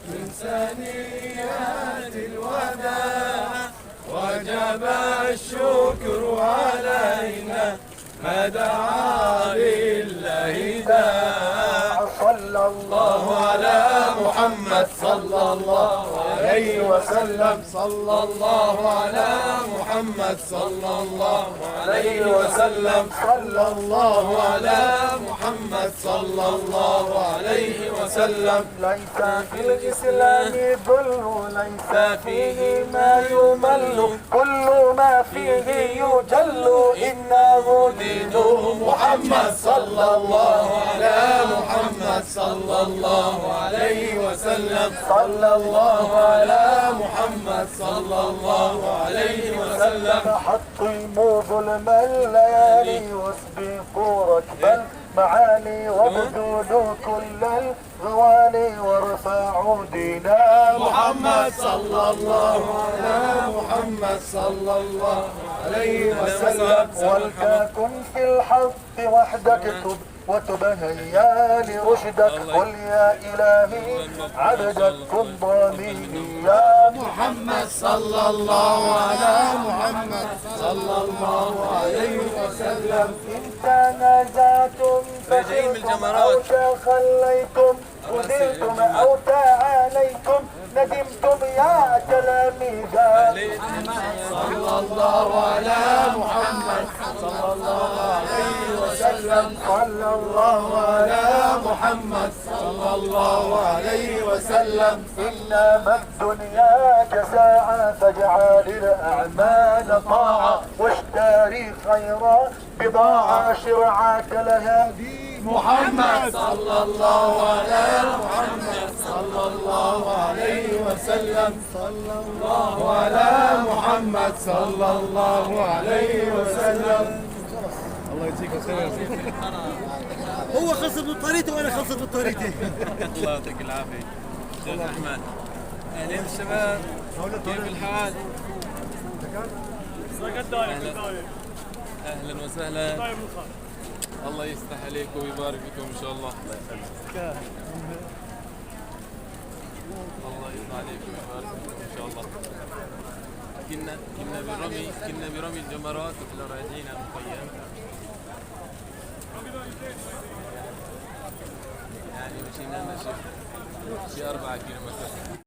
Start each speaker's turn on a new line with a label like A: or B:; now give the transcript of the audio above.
A: من ثنيات الوداع وجب الشكر علينا ما دعا لله داع. صلى الله على محمد صلى الله عليه وسلم. صلى الله على محمد صلى الله عليه وسلم. صلى الله على محمد صلى الله عليه وسلم. ليس في الإسلام ظلم ليس فيه ما يمل كل ما فيه يجل إنه دين محمد صلى الله على محمد صلى الله عليه وسلم. صلى الله على محمد صلى الله عليه وسلم. حطموا ظلم الليالي واسبقوا ركب المعالي وابذلوا كل الغوالي وارفعوا دينا محمد صلى الله على محمد صلى الله عليه وسلم. ولتكن في الحق وحدك تب وتبهيا لرشدك. قل يا إلهي عبدك كن ضامني يا محمد صلى الله على محمد صلى الله عليه وسلم. إن تنازعتم فخرتم أو تخليتم خذلتم أو تعاليتم ندمتم يا تلاميذا صلى الله على محمد صلى الله عليه وسلم. صلى الله على محمد صلى الله عليه وسلم. إنما الدنيا كساعة فاجعل الأعمال طاعة واشتري خيرا بضاعة شرعك لها محمد صلى الله على محمد صلى الله عليه وسلم. صلى الله على محمد صلى الله عليه وسلم.
B: الله يجزيك خير. هو خلص بطريقته وانا خلصت بطريقتي.
C: الله يعطيك العافيه شيخ احمد. اهلين الشباب، كيف الحال؟ اهلا وسهلا. الله يفتح عليكم ويبارك فيكم ان شاء الله. الله يفتح عليكم ويبارك فيكم ان شاء الله. كنا برمي الجمرات واحنا راجعين على المخيم. يعني مشينا شي 4 كيلومتر.